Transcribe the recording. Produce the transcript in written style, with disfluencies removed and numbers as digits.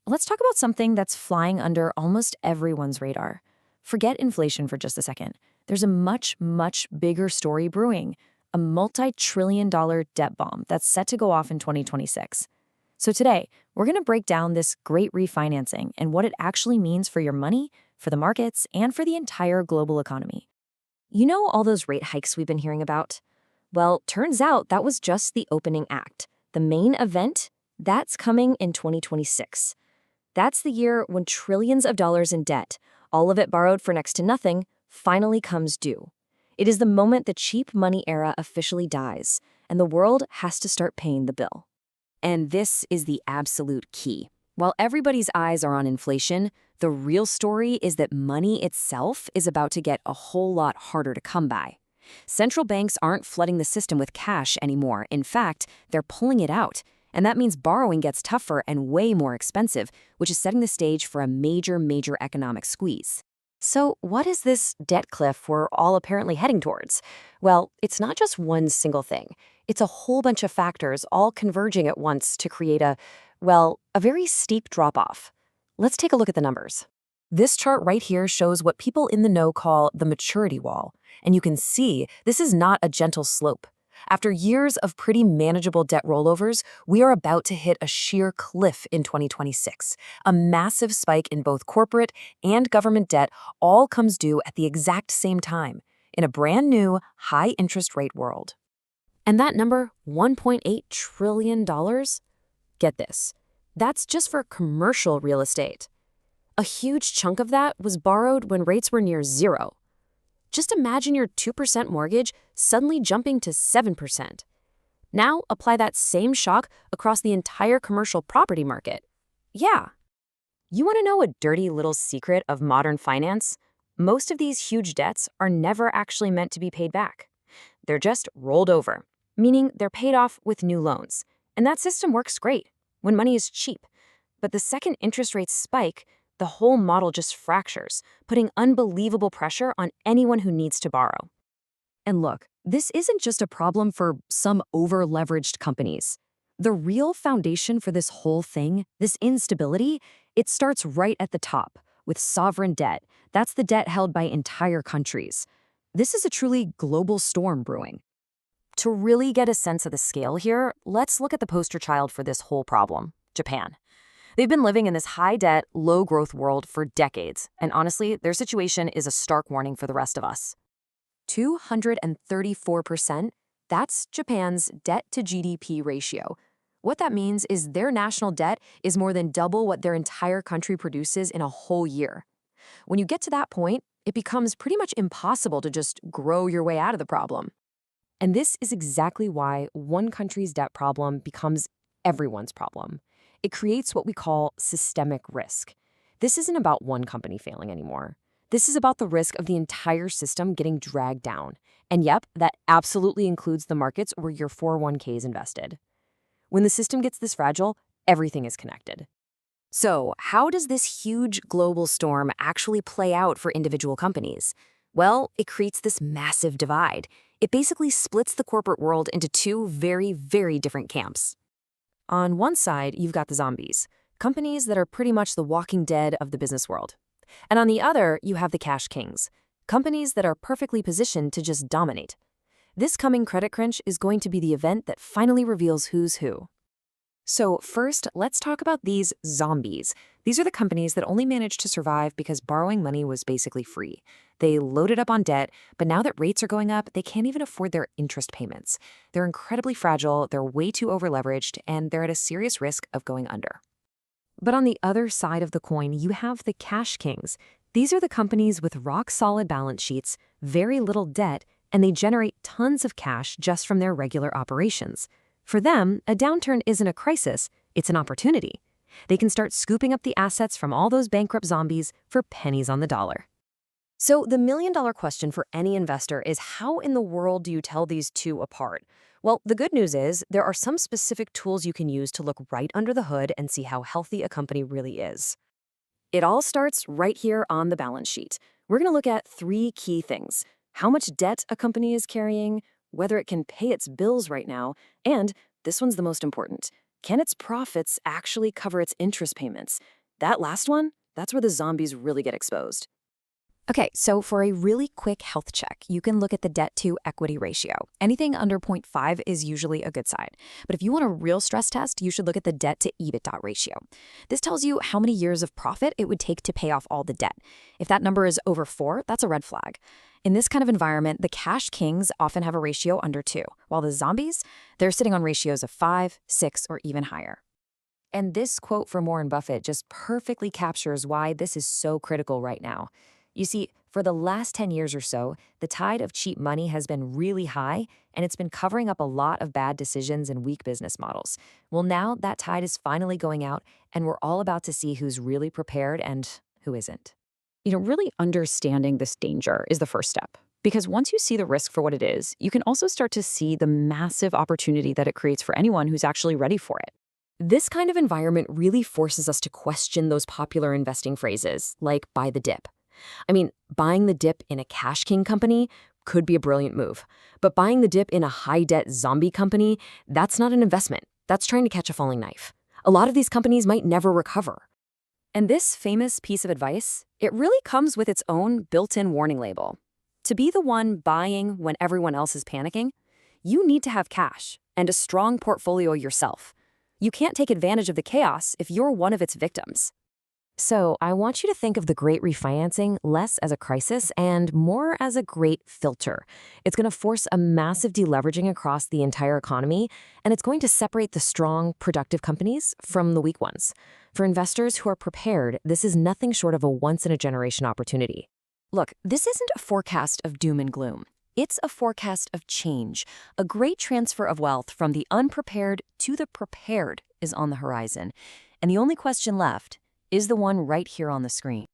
let's talk about something that's flying under almost everyone's radar. Forget inflation for just a second. There's a much, much bigger story brewing, a multi-trillion-dollar debt bomb that's set to go off in 2026. So today, we're going to break down this great refinancing and what it actually means for your money, for the markets, and for the entire global economy. You know all those rate hikes we've been hearing about? Well, turns out that was just the opening act. The main event, that's coming in 2026. That's the year when trillions of dollars in debt, all of it borrowed for next to nothing, finally comes due. It is the moment the cheap money era officially dies, and the world has to start paying the bill. And this is the absolute key. While everybody's eyes are on inflation, the real story is that money itself is about to get a whole lot harder to come by. Central banks aren't flooding the system with cash anymore. In fact, they're pulling it out. And that means borrowing gets tougher and way more expensive, which is setting the stage for a major economic squeeze. So what is this debt cliff we're all apparently heading towards? Well, it's not just one single thing. It's a whole bunch of factors all converging at once to create a very steep drop-off. Let's take a look at the numbers. This chart right here shows what people in the know call the maturity wall. And you can see this is not a gentle slope. After years of pretty manageable debt rollovers, we are about to hit a sheer cliff in 2026. A massive spike in both corporate and government debt all comes due at the exact same time, in a brand new, high interest rate world. And that number, $1.8 trillion? Get this, that's just for commercial real estate. A huge chunk of that was borrowed when rates were near zero. Just imagine your 2% mortgage suddenly jumping to 7%. Now apply that same shock across the entire commercial property market. Yeah. You want to know a dirty little secret of modern finance? Most of these huge debts are never actually meant to be paid back. They're just rolled over, meaning they're paid off with new loans. And that system works great when money is cheap. But the second interest rates spike, the whole model just fractures, putting unbelievable pressure on anyone who needs to borrow. And look, this isn't just a problem for some over-leveraged companies. The real foundation for this whole thing, this instability, it starts right at the top, with sovereign debt. That's the debt held by entire countries. This is a truly global storm brewing. To really get a sense of the scale here, let's look at the poster child for this whole problem, Japan. They've been living in this high-debt, low-growth world for decades, and honestly, their situation is a stark warning for the rest of us. 234%, that's Japan's debt-to-GDP ratio. What that means is their national debt is more than double what their entire country produces in a whole year. When you get to that point, it becomes pretty much impossible to just grow your way out of the problem. And this is exactly why one country's debt problem becomes everyone's problem. It creates what we call systemic risk. This isn't about one company failing anymore. This is about the risk of the entire system getting dragged down. And yep, that absolutely includes the markets where your 401k is invested. When the system gets this fragile, everything is connected. So, how does this huge global storm actually play out for individual companies? Well, it creates this massive divide. It basically splits the corporate world into two very different camps. On one side, you've got the zombies, companies that are pretty much the walking dead of the business world. And on the other, you have the cash kings, companies that are perfectly positioned to just dominate. This coming credit crunch is going to be the event that finally reveals who's who. So first, let's talk about these zombies. These are the companies that only managed to survive because borrowing money was basically free. They loaded up on debt, but now that rates are going up, they can't even afford their interest payments. They're incredibly fragile, they're way too over-leveraged, and they're at a serious risk of going under. But on the other side of the coin, you have the cash kings. These are the companies with rock-solid balance sheets, very little debt, and they generate tons of cash just from their regular operations. For them, a downturn isn't a crisis, it's an opportunity. They can start scooping up the assets from all those bankrupt zombies for pennies on the dollar. So the million-dollar question for any investor is, how in the world do you tell these two apart? Well, the good news is there are some specific tools you can use to look right under the hood and see how healthy a company really is. It all starts right here on the balance sheet. We're going to look at three key things: how much debt a company is carrying, whether it can pay its bills right now, and, this one's the most important, can its profits actually cover its interest payments? That last one, that's where the zombies really get exposed. Okay, so for a really quick health check, you can look at the debt to equity ratio. Anything under 0.5 is usually a good sign. But if you want a real stress test, you should look at the debt to EBITDA ratio. This tells you how many years of profit it would take to pay off all the debt. If that number is over 4, that's a red flag. In this kind of environment, the cash kings often have a ratio under 2, while the zombies, they're sitting on ratios of 5, 6, or even higher. And this quote from Warren Buffett just perfectly captures why this is so critical right now. You see, for the last 10 years or so, the tide of cheap money has been really high, and it's been covering up a lot of bad decisions and weak business models. Well, now that tide is finally going out, and we're all about to see who's really prepared and who isn't. Really understanding this danger is the first step. Because once you see the risk for what it is, you can also start to see the massive opportunity that it creates for anyone who's actually ready for it. This kind of environment really forces us to question those popular investing phrases, like buy the dip. I mean, buying the dip in a cash king company could be a brilliant move. But buying the dip in a high-debt zombie company, that's not an investment. That's trying to catch a falling knife. A lot of these companies might never recover. And this famous piece of advice, it really comes with its own built-in warning label. To be the one buying when everyone else is panicking, you need to have cash and a strong portfolio yourself. You can't take advantage of the chaos if you're one of its victims. So I want you to think of the great refinancing less as a crisis and more as a great filter. It's going to force a massive deleveraging across the entire economy, and it's going to separate the strong, productive companies from the weak ones. For investors who are prepared, this is nothing short of a once-in-a-generation opportunity. Look, this isn't a forecast of doom and gloom. It's a forecast of change. A great transfer of wealth from the unprepared to the prepared is on the horizon. And the only question left is the one right here on the screen.